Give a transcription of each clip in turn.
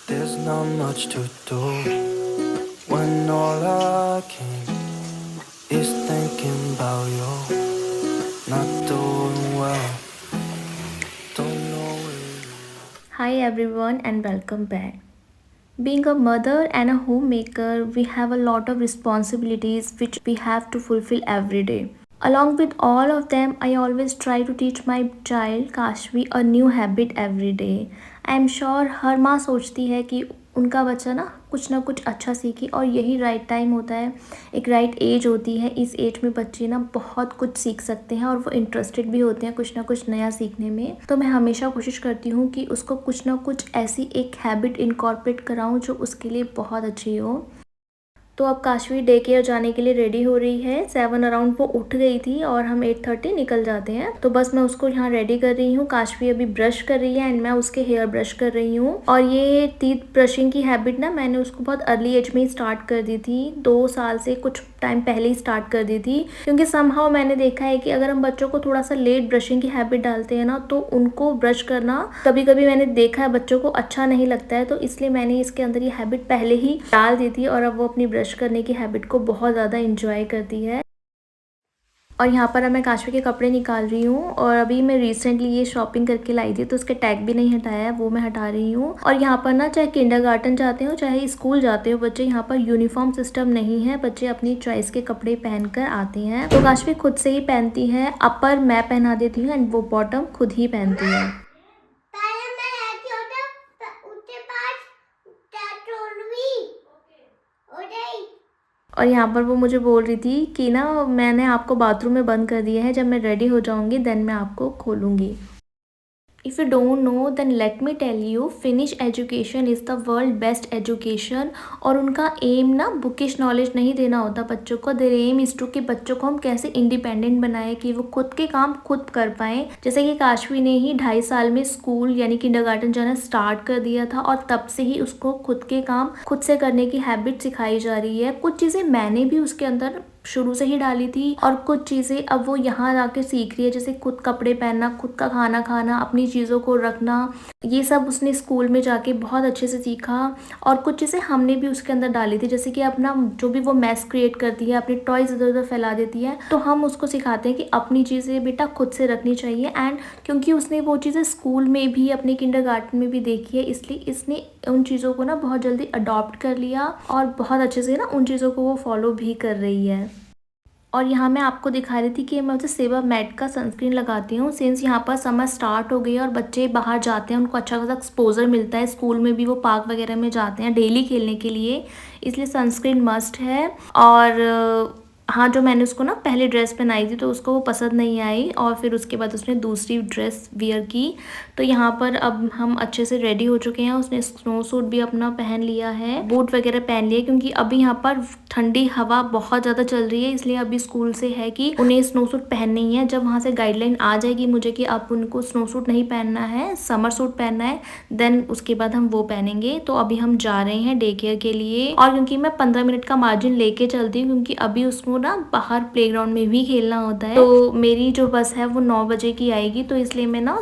There's not much to do when all I can is thinking about you. Not doing well, don't know where. Hi everyone and welcome back. Being a mother and a homemaker, we have a lot of responsibilities which we have to fulfill every day. Along with all of them, I always try to teach my child Kashvi a new habit every day. I am sure हर माँ सोचती है कि उनका बच्चा ना कुछ अच्छा सीखे और यही राइट टाइम होता है, एक राइट एज होती है। इस एज में बच्चे ना बहुत कुछ सीख सकते हैं और वो इंटरेस्टेड भी होते हैं कुछ ना कुछ नया सीखने में। तो मैं हमेशा कोशिश करती हूँ कि उसको कुछ ना कुछ ऐसी एक हैबिट इनकॉर्पोरेट कराऊँ जो उसके लिए बहुत अच्छी हो। तो अब काशवी डे केयर जाने के लिए रेडी हो रही है। 7 अराउंड वो उठ गई थी और हम 8:30 निकल जाते हैं। तो बस मैं उसको यहाँ रेडी कर रही हूँ। काशवी अभी ब्रश कर रही है एंड मैं उसके हेयर ब्रश कर रही हूँ। और ये टीथ ब्रशिंग की हैबिट ना मैंने उसको बहुत अर्ली एज में ही स्टार्ट कर दी थी। 2 साल से कुछ टाइम पहले ही स्टार्ट कर दी थी, क्योंकि समहाउ मैंने देखा है कि अगर हम बच्चों को थोड़ा सा लेट ब्रशिंग की हैबिट डालते हैं ना तो उनको ब्रश करना कभी कभी मैंने देखा है बच्चों को अच्छा नहीं लगता है। तो इसलिए मैंने इसके अंदर ये हैबिट पहले ही डाल दी थी और अब वो अपनी ब्रश करने की हैबिट को बहुत ज़्यादा इंजॉय करती है। और यहाँ पर अब मैं काशवी के कपड़े निकाल रही हूँ और अभी मैं रिसेंटली ये शॉपिंग करके लाई थी तो उसके टैग भी नहीं हटाया है, वो मैं हटा रही हूँ। और यहाँ पर ना चाहे किंडरगार्टन जाते हो चाहे स्कूल जाते हो बच्चे, यहाँ पर यूनिफॉर्म सिस्टम नहीं है। बच्चे अपनी चॉइस के कपड़े पहनकर आते हैं। तो काशवी खुद से ही पहनती है, अपर मैं पहना देती हूँ एंड वो बॉटम खुद ही पहनती है। और यहाँ पर वो मुझे बोल रही थी कि ना मैंने आपको बाथरूम में बंद कर दिया है, जब मैं रेडी हो जाऊंगी देन मैं आपको खोलूंगी। If you don't know then let me tell you, Finnish education is the world best education. और उनका एम ना बुकिश नॉलेज नहीं देना होता बच्चों को। देयर एम इज़ टू कि बच्चों को हम कैसे इंडिपेंडेंट बनाए कि वो खुद के काम खुद कर पाएँ। जैसे कि काशवी ने ही 2.5 साल में स्कूल यानी किंडरगार्टन जाना स्टार्ट कर दिया था और तब से ही उसको खुद के काम खुद से करने की हैबिट सिखाई जा रही है। कुछ चीज़ें मैंने भी उसके अंदर शुरू से ही डाली थी और कुछ चीज़ें अब वो यहाँ जाके सीख रही है, जैसे खुद कपड़े पहनना, खुद का खाना खाना, अपनी चीज़ों को रखना। ये सब उसने स्कूल में जाके बहुत अच्छे से सीखा। और कुछ चीज़ें हमने भी उसके अंदर डाली थी, जैसे कि अपना जो भी वो मैस क्रिएट करती है, अपने टॉयज इधर उधर फैला देती है, तो हम उसको सिखाते हैं कि अपनी चीज़ें बेटा खुद से रखनी चाहिए। एंड क्योंकि उसने वो चीज़ें स्कूल में भी अपने किंडरगार्टन में भी देखी है, इसलिए इसने उन चीज़ों को ना बहुत जल्दी अडॉप्ट कर लिया और बहुत अच्छे से ना उन चीज़ों को वो फॉलो भी कर रही है। और यहाँ मैं आपको दिखा रही थी कि मैं उसे सेवा मैट का सनस्क्रीन लगाती हूँ। सिंस यहाँ पर समर स्टार्ट हो गई है और बच्चे बाहर जाते हैं, उनको अच्छा खासा एक्सपोजर मिलता है, स्कूल में भी वो पार्क वगैरह में जाते हैं डेली खेलने के लिए, इसलिए सनस्क्रीन मस्ट है। और हाँ, जो मैंने उसको ना पहले ड्रेस पहनाई थी तो उसको वो पसंद नहीं आई और फिर उसके बाद उसने दूसरी ड्रेस वियर की। तो यहाँ पर अब हम अच्छे से रेडी हो चुके हैं। उसने स्नो सूट भी अपना पहन लिया है, बूट वगैरह पहन लिए, क्योंकि अभी यहाँ पर ठंडी हवा बहुत ज़्यादा चल रही है, इसलिए अभी स्कूल से है कि उन्हें स्नो सूट पहननी ही है। जब वहाँ से गाइडलाइन आ जाएगी मुझे कि अब उनको स्नो सूट नहीं पहनना है, समर सूट पहनना है, देन उसके बाद हम वो पहनेंगे। तो अभी हम जा रहे हैं डे केयर के लिए। और क्योंकि मैं 15 मिनट का मार्जिन लेके चलती हूँ, क्योंकि अभी उसको ना बाहर प्लेग्राउंड में भी खेलना होता है। तो मेरी जो बस है वो 9 बजे की आएगी, तो इसलिए मैं ना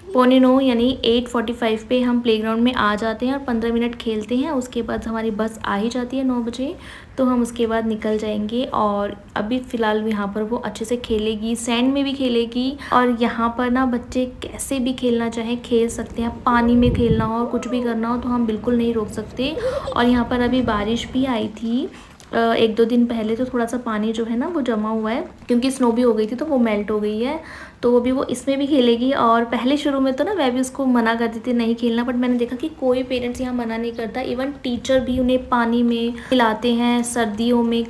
9:15 यानी 8:45 पे हम प्लेग्राउंड में आ जाते हैं और 15 मिनट खेलते हैं। उसके बाद हमारी बस आ ही जाती है 9 बजे, तो हम उसके बाद निकल जाएंगे। और अभी फ़िलहाल यहाँ पर वो अच्छे से खेलेगी, सैंड में भी खेलेगी। और यहाँ पर ना बच्चे कैसे भी खेलना चाहे खेल सकते हैं, पानी में खेलना हो और कुछ भी करना हो तो हम बिल्कुल नहीं रोक सकते। और यहाँ पर अभी बारिश भी आई थी 1-2 दिन पहले, तो थोड़ा सा पानी जो है ना वो जमा हुआ है, क्योंकि स्नो भी हो गई थी तो वो मेल्ट हो गई है। तो अभी वो इसमें भी खेलेगी। और पहले शुरू में तो ना मैं भी उसको मना करती थी नहीं खेलना, बट मैंने देखा कि कोई पेरेंट्स यहाँ मना नहीं करता, इवन टीचर भी उन्हें पानी में खिलाते हैं, सर्दियों में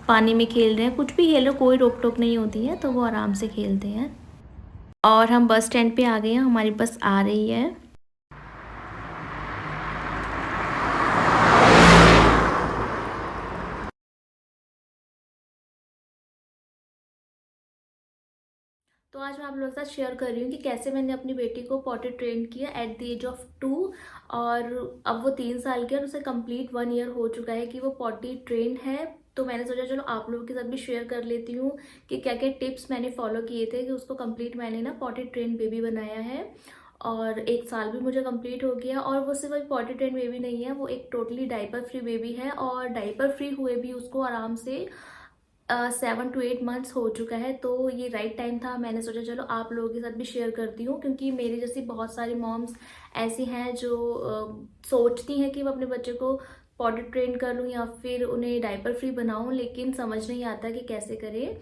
पानी में खेल रहे हैं, कुछ भी खेल रहे हो, कोई रोक टोक नहीं होती है, तो वो आराम से खेलते हैं। और हम बस स्टैंड पे आ गए हैं, हमारी बस आ रही है। तो आज मैं आप लोगों के साथ शेयर कर रही हूँ कि कैसे मैंने अपनी बेटी को पॉटी ट्रेन किया एट द एज ऑफ 2। और अब वो 3 साल की है और उसे कंप्लीट 1 ईयर हो चुका है कि वो पॉटी ट्रेन है। तो मैंने सोचा चलो आप लोगों के साथ भी शेयर कर लेती हूँ कि क्या क्या टिप्स मैंने फॉलो किए थे कि उसको कंप्लीट मैंने ना पॉटी ट्रेन बेबी बनाया है। और 1 साल भी मुझे कंप्लीट हो गया। और वो सिर्फ अभी पॉटी ट्रेंड बेबी नहीं है, वो एक टोटली डाइपर फ्री बेबी है। और डाइपर फ्री हुए भी उसको आराम से 7 to 8 मंथ्स हो चुका है। तो ये राइट टाइम था, मैंने सोचा चलो आप लोगों के साथ भी शेयर करती हूँ, क्योंकि मेरी जैसी बहुत सारी मॉम्स ऐसी हैं जो सोचती हैं कि वो अपने बच्चे को पॉटी ट्रेन कर लूँ या फिर उन्हें डाइपर फ्री बनाऊँ, लेकिन समझ नहीं आता कि कैसे करें।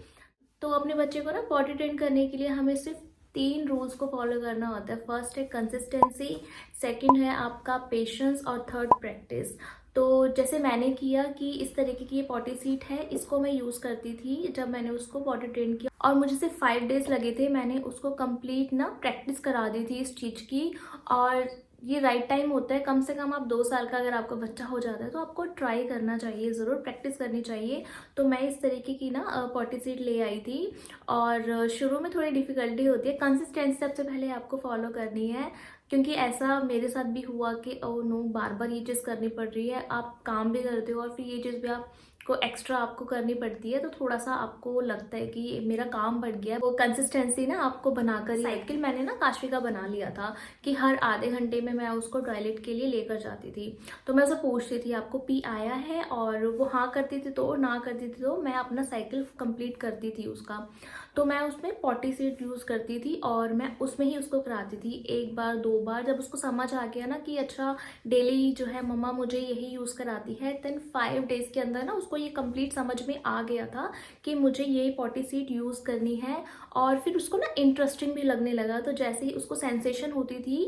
तो अपने बच्चे को ना पॉटी ट्रेन करने के लिए हमें सिर्फ 3 रूल्स को फॉलो करना होता है। फर्स्ट है कंसिस्टेंसी, सेकंड है आपका पेशेंस और थर्ड प्रैक्टिस। तो जैसे मैंने किया कि इस तरीके की ये पॉटी सीट है, इसको मैं यूज़ करती थी जब मैंने उसको पॉटी ट्रेन किया, और मुझे सिर्फ 5 डेज लगे थे। मैंने उसको कंप्लीट ना प्रैक्टिस करा दी थी इस चीज़ की। और ये राइट टाइम होता है, कम से कम आप 2 साल का अगर आपका बच्चा हो जाता है तो आपको ट्राई करना चाहिए, ज़रूर प्रैक्टिस करनी चाहिए। तो मैं इस तरीके की ना पॉटी सीट ले आई थी। और शुरू में थोड़ी डिफ़िकल्टी होती है, कंसिस्टेंसी सबसे पहले आपको फॉलो करनी है, क्योंकि ऐसा मेरे साथ भी हुआ कि ओ नो बार बार ये चीज़ करनी पड़ रही है, आप काम भी करते हो और फिर ये चीज़ भी आपको एक्स्ट्रा आपको करनी पड़ती है, तो थोड़ा सा आपको लगता है कि मेरा काम बढ़ गया। वो कंसिस्टेंसी ना आपको बनाकर, साइकिल मैंने ना काशवी का बना लिया था कि हर आधे घंटे में मैं उसको टॉयलेट के लिए लेकर जाती थी। तो मैं उसे पूछती थी आपको पी आया है, और वो हाँ करती थी तो, ना करती थी तो मैं अपना साइकिल कंप्लीट करती थी उसका। तो मैं उसमें पॉटी सीट यूज़ करती थी और मैं उसमें ही उसको कराती थी 1 बार 2 बार। जब उसको समझ आ गया ना कि अच्छा डेली जो है मम्मा मुझे यही यूज़ कराती है, देन 5 डेज़ के अंदर ना उसको ये कंप्लीट समझ में आ गया था कि मुझे ये पॉटी सीट यूज़ करनी है। और फिर उसको ना इंटरेस्टिंग भी लगने लगा। तो जैसे ही उसको सेंसेशन होती थी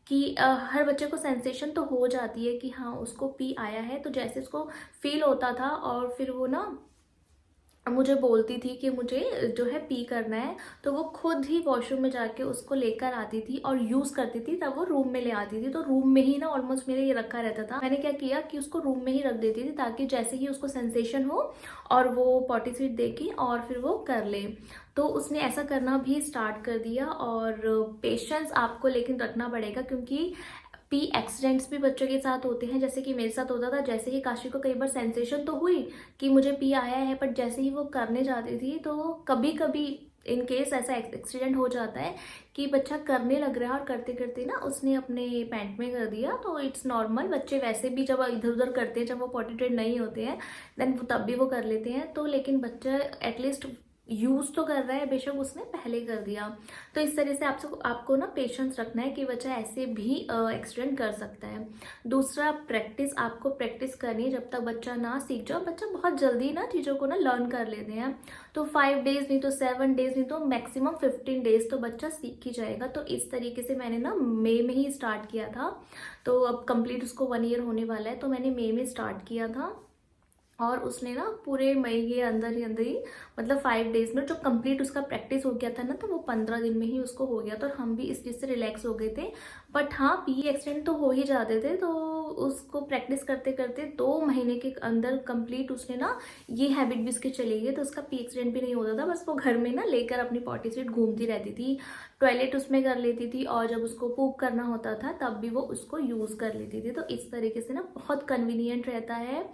कि हर बच्चे को सेंसेशन तो हो जाती है कि हाँ उसको पी आया है, तो जैसे उसको फील होता था और फिर वो ना मुझे बोलती थी कि मुझे जो है पी करना है, तो वो खुद ही वॉशरूम में जाके उसको लेकर आती थी और यूज़ करती थी, तब वो रूम में ले आती थी। तो रूम में ही ना ऑलमोस्ट मेरे ये रखा रहता था। मैंने क्या किया कि उसको रूम में ही रख देती थी, ताकि जैसे ही उसको सेंसेशन हो और वो पॉटी सीट देखी और फिर वो कर ले। तो उसने ऐसा करना भी स्टार्ट कर दिया। और पेशेंस आपको लेकिन रखना पड़ेगा, क्योंकि पी एक्सीडेंट्स भी बच्चों के साथ होते हैं, जैसे कि मेरे साथ होता था। जैसे ही काशी को कई बार सेंसेशन तो हुई कि मुझे पी आया है, बट जैसे ही वो करने जाती थी तो कभी कभी इन केस ऐसा एक्सीडेंट हो जाता है कि बच्चा करने लग रहा है और करते करते ना उसने अपने पैंट में कर दिया। तो इट्स नॉर्मल, बच्चे वैसे भी जब इधर उधर करते हैं, जब वो पॉटी ट्रेन नहीं होते हैं, देन तब भी वो कर लेते हैं। तो लेकिन बच्चा एटलीस्ट यूज़ तो कर रहा है, बेशक उसने पहले कर दिया। तो इस तरह से आपको ना पेशेंस रखना है कि बच्चा ऐसे भी एक्सीडेंट कर सकता है। दूसरा प्रैक्टिस, आपको प्रैक्टिस करनी है जब तक बच्चा ना सीख जाओ। बच्चा बहुत जल्दी ना चीज़ों को ना लर्न कर लेते हैं। तो 5 डेज नहीं तो 7 डेज नहीं तो मैक्सिमम 15 डेज तो बच्चा सीख ही जाएगा। तो इस तरीके से मैंने ना मई में ही स्टार्ट किया था। तो अब कंप्लीट उसको 1 ईयर होने वाला है, तो मैंने मई में स्टार्ट किया था। और उसने ना पूरे मई के अंदर ही मतलब 5 डेज में जो कंप्लीट उसका प्रैक्टिस हो गया था ना, तो वो 15 दिन में ही उसको हो गया था। और हम भी इस चीज़ से रिलैक्स हो गए थे। बट हाँ, पी एक्सीडेंट तो हो ही जाते थे, तो उसको प्रैक्टिस करते करते 2 महीने के अंदर कंप्लीट उसने ना ये हैबिट भी उसके चली गई। तो उसका पी एक्सीडेंट भी नहीं होता था, बस वो घर में ना लेकर अपनी पॉटी सीट घूमती रहती थी, टॉयलेट उसमें कर लेती थी, और जब उसको पूप करना होता था तब भी वो उसको यूज़ कर लेती थी। तो इस तरीके से ना बहुत कन्वीनियंट रहता है।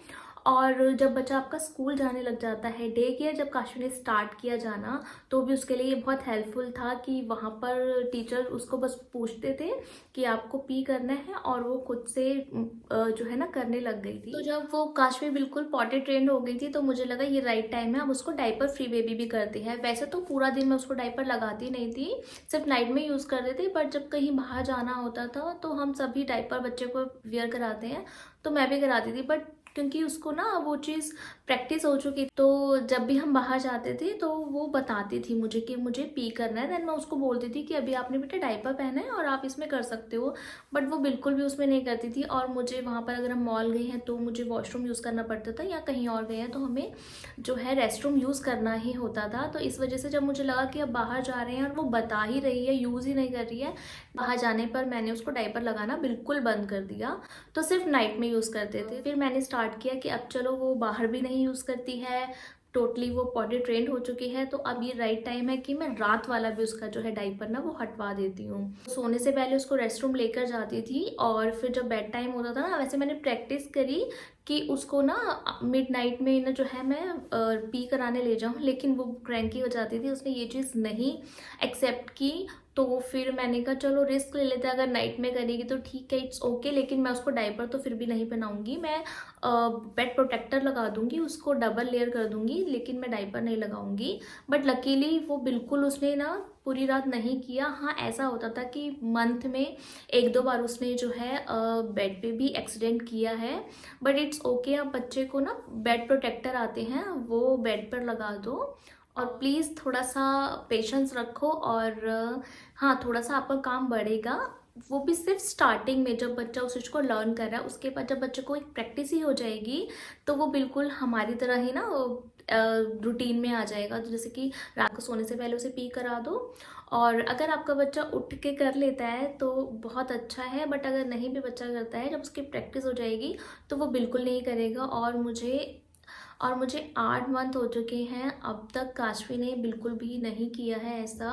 और जब बच्चा आपका स्कूल जाने लग जाता है, डे केयर जब काशू ने स्टार्ट किया जाना, तो भी उसके लिए ये बहुत हेल्पफुल था कि वहाँ पर टीचर उसको बस पूछते थे कि आपको पी करना है, और वो खुद से जो है ना करने लग गई थी। तो जब वो काशवी बिल्कुल पॉटी ट्रेंड हो गई थी, तो मुझे लगा ये राइट टाइम है, अब उसको डाइपर फ्री बेबी भी करती है। वैसे तो पूरा दिन मैं उसको डाइपर लगाती नहीं थी, सिर्फ नाइट में यूज़ करते थे, बट जब कहीं बाहर जाना होता था तो हम सभी डाइपर बच्चे को वियर कराते हैं, तो मैं भी कराती थी। बट क्योंकि उसको ना वो चीज़ प्रैक्टिस हो चुकी, तो जब भी हम बाहर जाते थे तो वो बताती थी मुझे कि मुझे पी करना है। देन मैं उसको बोलती थी कि अभी आपने बेटा डायपर पहना है और आप इसमें कर सकते हो, बट वो बिल्कुल भी उसमें नहीं करती थी। और मुझे वहाँ पर अगर हम मॉल गए हैं तो मुझे वॉशरूम यूज़ करना पड़ता था, या कहीं और गए हैं तो हमें जो है रेस्ट रूम यूज़ करना ही होता था। तो इस वजह से जब मुझे लगा कि अब बाहर जा रहे हैं और वो बता ही रही है, यूज़ ही नहीं कर रही है, बाहर जाने पर मैंने उसको डायपर लगाना बिल्कुल बंद कर दिया। तो सिर्फ नाइट में यूज़ करते थे। फिर मैंने स्टार्ट किया कि अब चलो वो बाहर भी नहीं यूज़ करती है, टोटली वो पॉटी ट्रेंड हो चुकी है, तो अब ये राइट टाइम है कि मैं रात वाला भी उसका जो है डाइपर ना वो हटवा देती हूँ। सोने से पहले उसको रेस्ट रूम लेकर जाती थी, और फिर जब बेड टाइम होता था ना, वैसे मैंने प्रैक्टिस करी कि उसको ना मिड नाइट में ना जो है मैं पी कराने ले जाऊँ, लेकिन वो क्रैंकी हो जाती थी, उसने ये चीज़ नहीं एक्सेप्ट की। तो फिर मैंने कहा चलो रिस्क ले लेते हैं, अगर नाइट में करेगी तो ठीक है, इट्स ओके, लेकिन मैं उसको डायपर तो फिर भी नहीं पहनाऊंगी। मैं बेड प्रोटेक्टर लगा दूंगी, उसको डबल लेयर कर दूंगी, लेकिन मैं डायपर नहीं लगाऊंगी। बट लकीली वो बिल्कुल उसने ना पूरी रात नहीं किया। हाँ, ऐसा होता था कि मंथ में एक दो बार उसने जो है बेड पे भी एक्सीडेंट किया है। बट इट्स ओके, आप बच्चे को ना बेड प्रोटेक्टर आते हैं वो बेड पर लगा दो, और प्लीज़ थोड़ा सा पेशेंस रखो। और हाँ, थोड़ा सा आपका काम बढ़ेगा, वो भी सिर्फ स्टार्टिंग में, जब बच्चा उस चीज़ को लर्न कर रहा है। उसके बाद जब बच्चे को एक प्रैक्टिस ही हो जाएगी तो वो बिल्कुल हमारी तरह ही ना रूटीन में आ जाएगा। तो जैसे कि रात को सोने से पहले उसे पी करा दो, और अगर आपका बच्चा उठ के कर लेता है तो बहुत अच्छा है, बट अगर नहीं भी बच्चा करता है, जब उसकी प्रैक्टिस हो जाएगी तो वो बिल्कुल नहीं करेगा। और मुझे 8 मंथ हो चुके हैं, अब तक काशवी ने बिल्कुल भी नहीं किया है ऐसा।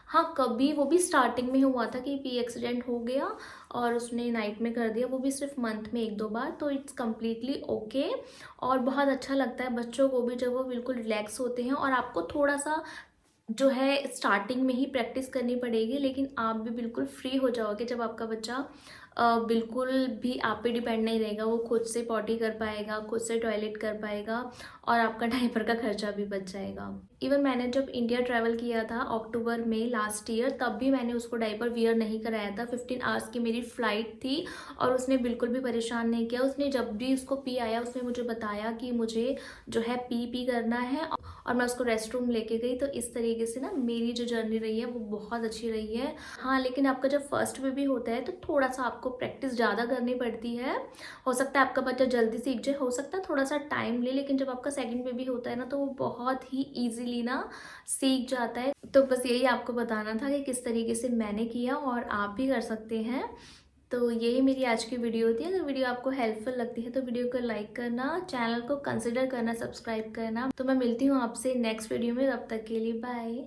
हाँ, कभी वो भी स्टार्टिंग में हुआ था कि पी एक्सीडेंट हो गया और उसने नाइट में कर दिया, वो भी सिर्फ मंथ में एक दो बार। तो इट्स कम्प्लीटली ओके। और बहुत अच्छा लगता है बच्चों को भी जब वो बिल्कुल रिलैक्स होते हैं। और आपको थोड़ा सा जो है स्टार्टिंग में ही प्रैक्टिस करनी पड़ेगी, लेकिन आप भी बिल्कुल फ्री हो जाओगे जब आपका बच्चा बिल्कुल भी आप पे डिपेंड नहीं रहेगा। वो खुद से पॉटी कर पाएगा, खुद से टॉयलेट कर पाएगा, और आपका डायपर का खर्चा भी बच जाएगा। इवन मैंने जब इंडिया ट्रैवल किया था अक्टूबर में लास्ट ईयर, तब भी मैंने उसको डायपर वियर नहीं कराया था। 15 आवर्स की मेरी फ़्लाइट थी और उसने बिल्कुल भी परेशान नहीं किया। उसने जब भी उसको पी आया उसने मुझे बताया कि मुझे जो है पी करना है, और मैं उसको रेस्ट रूम लेके गई। तो इस तरीके से ना मेरी जो जर्नी रही है वो बहुत अच्छी रही है। हाँ, लेकिन आपका जब फर्स्ट बेबी होता है तो थोड़ा सा आपको प्रैक्टिस ज़्यादा करनी पड़ती है। हो सकता है आपका बच्चा जल्दी सीख जाए, हो सकता है थोड़ा सा टाइम ले, लेकिन जब आपका सेकंड बेबी होता है ना तो वो बहुत ही ईजिली ना सीख जाता है। तो बस यही आपको बताना था कि किस तरीके से मैंने किया और आप भी कर सकते हैं। तो यही मेरी आज की वीडियो थी। अगर वीडियो आपको हेल्पफुल लगती है तो वीडियो को लाइक करना, चैनल को कंसिडर करना, सब्सक्राइब करना। तो मैं मिलती हूँ आपसे नेक्स्ट वीडियो में, तब तक के लिए बाय।